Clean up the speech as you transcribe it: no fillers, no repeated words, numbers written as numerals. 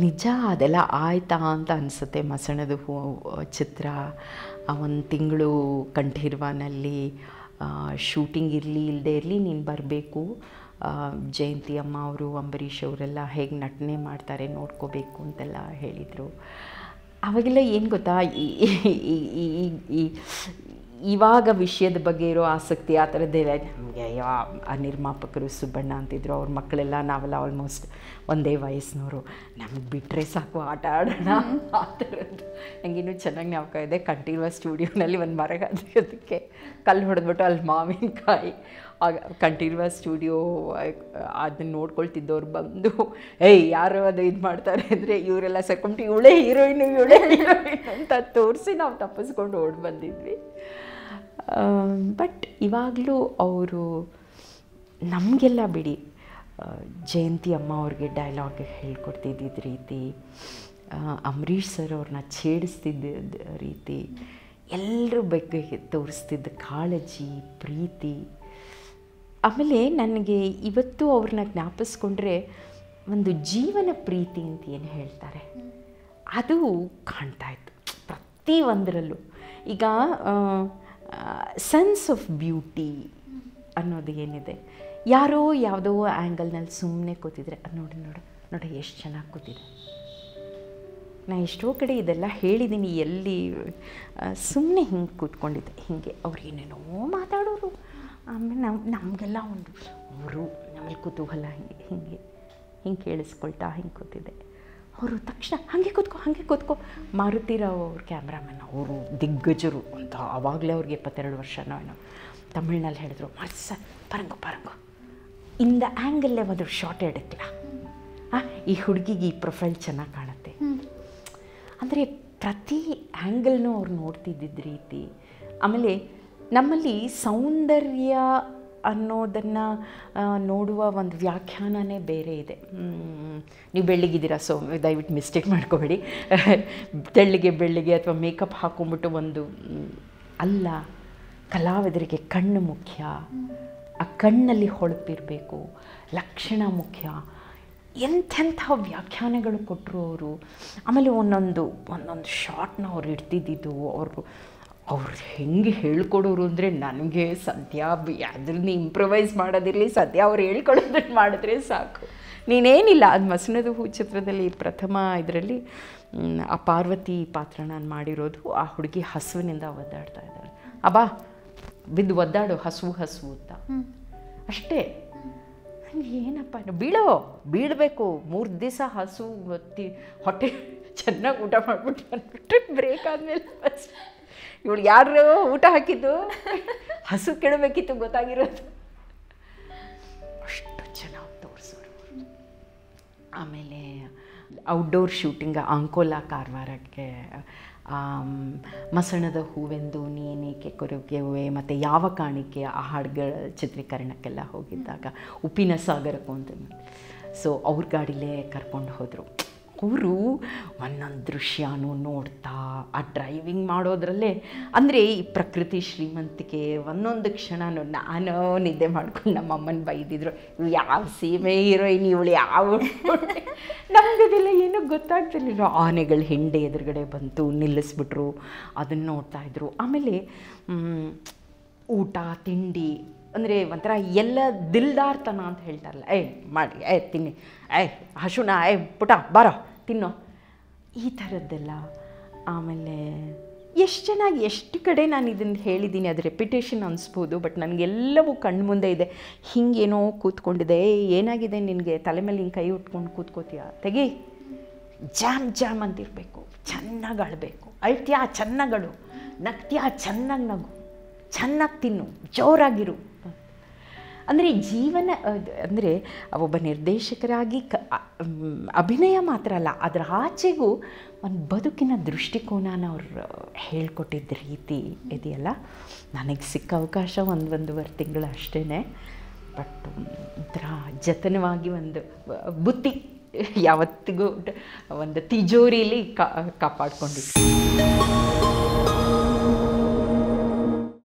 ನಿಜ ಅದೆಲ್ಲ ಆಯ್ತಾ ಅಂತ ಅನಿಸುತ್ತೆ. ಮಸಣದ ಹೂ ಚಿತ್ರ ಒಂದು ತಿಂಗಳು ಕಂಠೀರವನಲ್ಲಿ ಶೂಟಿಂಗ್ ಇರಲಿ ಇಲ್ಲದೆ ಇರಲಿ ನೀನು ಬರಬೇಕು, ಜಯಂತಿ ಅಮ್ಮ ಅವರು, ಅಂಬರೀಷ್ ಅವರೆಲ್ಲ ಹೇಗೆ ನಟನೆ ಮಾಡ್ತಾರೆ ನೋಡ್ಕೋಬೇಕು ಅಂತೆಲ್ಲ ಹೇಳಿದರು. ಅವಾಗೆಲ್ಲ ಏನು ಗೊತ್ತಾ, ಇವಾಗ ವಿಷಯದ ಬಗ್ಗೆ ಇರೋ ಆಸಕ್ತಿ ಆ ಥರದ್ದೆಲ್ಲ ನಮಗೆ ಆ ನಿರ್ಮಾಪಕರು ಸುಬ್ಬಣ್ಣ ಅಂತಿದ್ರು, ಅವ್ರ ಮಕ್ಕಳೆಲ್ಲ ನಾವೆಲ್ಲ ಆಲ್ಮೋಸ್ಟ್ ಒಂದೇ ವಯಸ್ಸಿನವರು, ನಮಗೆ ಬಿಟ್ಟರೆ ಸಾಕು ಆಟ ಆಡೋಣ ಆ ಥರದ್ದು. ನನಗಿನ್ನೂ ಚೆನ್ನಾಗಿ ಜ್ಞಾಪಕ ಇದೆ, ಕಂಠೀರವ ಸ್ಟುಡಿಯೋನಲ್ಲಿ ಒಂದು ಮರ ಅದಕ್ಕೆ ಕಲ್ಲು ಹೊಡೆದ್ಬಿಟ್ಟು ಅಲ್ಲಿ ಮಾವಿನಕಾಯಿ, ಆಗ ಕಂಠೀರವ ಸ್ಟುಡಿಯೋ ಅದನ್ನು ನೋಡ್ಕೊಳ್ತಿದ್ದವ್ರು ಬಂದು ಏಯ್ ಯಾರು ಅದು ಇದು ಮಾಡ್ತಾರೆ ಅಂದರೆ ಇವರೆಲ್ಲ ಸೇರ್ಕೊಂಡು ಇವಳೇ ಹೀರೋಯಿನು ಅಂತ ತೋರಿಸಿ ನಾವು ತಪ್ಪಿಸ್ಕೊಂಡು ಓಡಿ ಬಂದಿದ್ವಿ. ಬಟ್ ಇವಾಗಲೂ ಅವರು ನಮಗೆಲ್ಲ ಬಿಡಿ, ಜಯಂತಿ ಅಮ್ಮ ಅವ್ರಿಗೆ ಡೈಲಾಗ್ ಹೇಳ್ಕೊಡ್ತಿದ್ದಿದ್ದ ರೀತಿ, ಅಂಬರೀಷ್ ಸರ್ ಅವ್ರನ್ನ ಛೇಡಿಸ್ತಿದ್ದ ರೀತಿ, ಎಲ್ಲರ ಬಗ್ಗೆ ತೋರಿಸ್ತಿದ್ದ ಕಾಳಜಿ, ಪ್ರೀತಿ. ಆಮೇಲೆ ನನಗೆ ಇವತ್ತು ಅವ್ರನ್ನ ಜ್ಞಾಪಿಸ್ಕೊಂಡ್ರೆ ಒಂದು ಜೀವನ ಪ್ರೀತಿ ಅಂತ ಏನು ಹೇಳ್ತಾರೆ ಅದು ಕಾಣ್ತಾಯಿತ್ತು ಪ್ರತಿಯೊಂದರಲ್ಲೂ. ಈಗ ಸೆನ್ಸ್ ಆಫ್ ಬ್ಯೂಟಿ ಅನ್ನೋದು ಏನಿದೆ, ಯಾರೋ ಯಾವುದೋ ಆ್ಯಂಗಲ್ನಲ್ಲಿ ಸುಮ್ಮನೆ ಕೂತಿದ್ರೆ ಅದು ನೋಡಿ ಎಷ್ಟು ಚೆನ್ನಾಗಿ ಕೂತಿದೆ. ನಾನು ಎಷ್ಟೋ ಕಡೆ ಇದೆಲ್ಲ ಹೇಳಿದ್ದೀನಿ, ಎಲ್ಲಿ ಸುಮ್ಮನೆ ಹಿಂಗೆ ಕೂತ್ಕೊಂಡಿದ್ದೆ, ಹೀಗೆ ಅವ್ರು ಏನೇನೋ ಮಾತಾಡೋರು, ಆಮೇಲೆ ನಮಗೆಲ್ಲ ಒಂದು ಅವರು ನಮ್ಮಲ್ಲಿ ಕುತೂಹಲ ಹಿಂಗೆ ಕೇಳಿಸ್ಕೊಳ್ತಾ ಹಿಂಗೆ ಕೂತಿದ್ದೆ. ಅವರು ತಕ್ಷಣ ಹಾಗೆ ಕೂತ್ಕೋ ಮಾರುತಿರಾವ್ ಅವ್ರ ಕ್ಯಾಮ್ರಾಮನ್, ಅವರು ದಿಗ್ಗಜರು ಅಂತ. ಆವಾಗಲೇ ಅವ್ರಿಗೆ 22 ವರ್ಷನೋ ಏನೋ. ತಮಿಳ್ನಲ್ಲಿ ಹೇಳಿದ್ರು, ಸರ್ ಪರಂಗೋ ಇಂದ ಆ್ಯಂಗಲ್ಲೇ ಒಂದು ಶಾರ್ಟ್ ಎಡಕ್ಲ, ಈ ಹುಡುಗಿಗೆ ಈ ಪ್ರೊಫೈಲ್ ಚೆನ್ನಾಗಿ ಕಾಣುತ್ತೆ ಅಂದರೆ ಪ್ರತಿ ಆ್ಯಂಗಲ್ನೂ ಅವ್ರು ನೋಡ್ತಿದ್ದಿದ್ದ ರೀತಿ. ಆಮೇಲೆ ನಮ್ಮಲ್ಲಿ ಸೌಂದರ್ಯ ಅನ್ನೋದನ್ನು ನೋಡುವ ಒಂದು ವ್ಯಾಖ್ಯಾನನೇ ಬೇರೆ ಇದೆ. ನೀವು ಬೆಳ್ಳಿಗಿದ್ದೀರಾ, ಸೊ ದಯವಿಟ್ಟು ಮಿಸ್ಟೇಕ್ ಮಾಡ್ಕೋಬೇಡಿ, ಬೆಳ್ಳಿಗೆ ಅಥವಾ ಮೇಕಪ್ ಹಾಕೊಂಡ್ಬಿಟ್ಟು ಒಂದು ಅಲ್ಲ. ಕಲಾವಿದರಿಗೆ ಕಣ್ಣು ಮುಖ್ಯ, ಆ ಕಣ್ಣಲ್ಲಿ ಹೊಳಪಿರಬೇಕು, ಲಕ್ಷಣ ಮುಖ್ಯ. ಎಂಥೆಂಥ ವ್ಯಾಖ್ಯಾನಗಳು ಕೊಟ್ಟರು ಅವರು. ಆಮೇಲೆ ಒಂದೊಂದು ಶಾರ್ಟ್ನ ಅವ್ರು ಇಡ್ತಿದ್ದಿದ್ದು, ಅವ್ರು ಹೆಂಗೆ ಹೇಳ್ಕೊಡೋರು ಅಂದರೆ ನನಗೆ ಸದ್ಯ ಅದ್ರನ್ನ ಇಂಪ್ರವೈಸ್ ಮಾಡೋದಿರಲಿ, ಸದ್ಯ ಅವ್ರು ಹೇಳ್ಕೊಡೋದನ್ನು ಮಾಡಿದ್ರೆ ಸಾಕು. ನೀನೇನಿಲ್ಲ, ಅದು ಮಸಣದ ಹೂ ಚಿತ್ರದಲ್ಲಿ ಪ್ರಥಮ ಇದರಲ್ಲಿ ಆ ಪಾರ್ವತಿ ಪಾತ್ರ ನಾನು ಮಾಡಿರೋದು. ಆ ಹುಡುಗಿ ಹಸುವಿನಿಂದ ಒದ್ದಾಡ್ತಾ ಇದ್ದಾಳೆ, ಅಬ್ಬಾ ಬಿದ್ದು ಒದ್ದಾಡು ಹಸು ಅಂತ ಅಷ್ಟೇ. ಏನಪ್ಪ ಬೀಳಬೇಕು 3 ದಿವಸ ಹಸು ಹೊಟ್ಟೆ ಚೆನ್ನಾಗಿ ಊಟ ಮಾಡಿಬಿಟ್ಟು ಅಂದ್ಬಿಟ್ಟು ಬ್ರೇಕ್ ಆದಮೇಲೆ ಫಸ್ಟ್ ಇವಳು ಯಾರು ಊಟ ಹಾಕಿದ್ದು, ಹಸು ಕೆಡಬೇಕಿತ್ತು ಗೊತ್ತಾಗಿರೋದು. ಅಷ್ಟು ಚೆನ್ನಾಗಿ ತೋರಿಸೋರು. ಆಮೇಲೆ ಔಟ್ಡೋರ್ ಶೂಟಿಂಗ್ ಅಂಕೋಲಾ ಕಾರವಾರಕ್ಕೆ, ಮಸಣದ ಹೂವೆಂದು ನೀನೇಕೆ ಕೊರಗುವೆ ಮತ್ತು ಯಾವ ಕಾಣಿಕೆ ಆ ಹಾಡುಗಳ ಚಿತ್ರೀಕರಣಕ್ಕೆಲ್ಲ ಹೋಗಿದ್ದಾಗ ಉಪ್ಪಿನ ಸಾಗರಕ್ಕೂ ಅಂತ. ಸೊ ಅವ್ರ ಗಾಡಿಲೇ ಕರ್ಕೊಂಡು ಹೋದರು. ಅವರು ಒಂದೊಂದು ದೃಶ್ಯನೂ ನೋಡ್ತಾ ಆ ಡ್ರೈವಿಂಗ್ ಮಾಡೋದ್ರಲ್ಲೇ ಅಂದರೆ ಈ ಪ್ರಕೃತಿ ಶ್ರೀಮಂತಿಕೆ ಒಂದೊಂದು ಕ್ಷಣನೂ ನಾನು ನಿದ್ದೆ ಮಾಡ್ಕೊಂಡು ನಮ್ಮ ಅಮ್ಮನ ಬೈದಿದ್ರು, ಇವು ಯಾವ ಸೀಮೆ ಹೀರೋಯಿನ್ ಇವಳು ಯಾವ ನಮಗದೆಲ್ಲ ಏನೂ ಗೊತ್ತಾಗ್ತಿರ್ಲಿಲ್ಲ. ಆನೆಗಳ ಹಿಂಡೆ ಎದುರುಗಡೆ ಬಂತು, ನಿಲ್ಲಿಸ್ಬಿಟ್ರು, ಅದನ್ನು ನೋಡ್ತಾಯಿದ್ರು. ಆಮೇಲೆ ಊಟ ತಿಂಡಿ ಅಂದರೆ ಒಂಥರ ಎಲ್ಲ ದಿಲ್ದಾರ್ತನ ಅಂತ ಹೇಳ್ತಾರಲ್ಲ, ಮಾಡಿ ತಿನ್ನಿ, ಹಸುನ ಪುಟ ಬಾರೋ ತಿನ್ನೋ, ಈ ಥರದ್ದೆಲ್ಲ. ಆಮೇಲೆ ಎಷ್ಟು ಚೆನ್ನಾಗಿ ಎಷ್ಟು ಕಡೆ ನಾನು ಇದನ್ನು ಹೇಳಿದ್ದೀನಿ, ಅದು ರೆಪಿಟೇಷನ್ ಅನಿಸ್ಬೋದು, ಬಟ್ ನನಗೆಲ್ಲವೂ ಕಣ್ಣು ಮುಂದೆ ಇದೆ. ಹಿಂಗೇನೋ ಕೂತ್ಕೊಂಡಿದೆ, ಏನಾಗಿದೆ ನಿನಗೆ, ತಲೆ ಮೇಲೆ ಹಿಂಗೆ ಕೈ ಉಟ್ಕೊಂಡು ಕೂತ್ಕೋತೀಯ, ತೆಗಿ, ಜಾಮ್ ಅಂತಿರಬೇಕು, ಚೆನ್ನಾಗಿ ಅಳಬೇಕು, ಅಳ್ತೀಯಾ ಚೆನ್ನಾಗಳು, ನಗ್ತೀಯಾ ಚೆನ್ನಾಗಿ ನಗು, ಚೆನ್ನಾಗಿ ತಿನ್ನು, ಜೋರಾಗಿರು. ಅಂದರೆ ಜೀವನ ಅಂದರೆ ಒಬ್ಬ ನಿರ್ದೇಶಕರಾಗಿ ಅಭಿನಯ ಮಾತ್ರ ಅಲ್ಲ, ಅದರ ಆಚೆಗೂ ಒಂದು ಬದುಕಿನ ದೃಷ್ಟಿಕೋನನ ಅವ್ರು ಹೇಳ್ಕೊಟ್ಟಿದ್ದ ರೀತಿ ಇದೆಯಲ್ಲ. ನನಗೆ ಸಿಕ್ಕ ಅವಕಾಶ 1-1.5 ತಿಂಗಳು ಅಷ್ಟೇ, ಬಟ್ ಒಂಥರ ಜತನವಾಗಿ ಒಂದು ಬುತ್ತಿ ಯಾವತ್ತಿಗೂ ಒಂದು ತಿಜೋರಿಲಿ ಕಾಪಾಡ್ಕೊಂಡಿದ್ದೆ.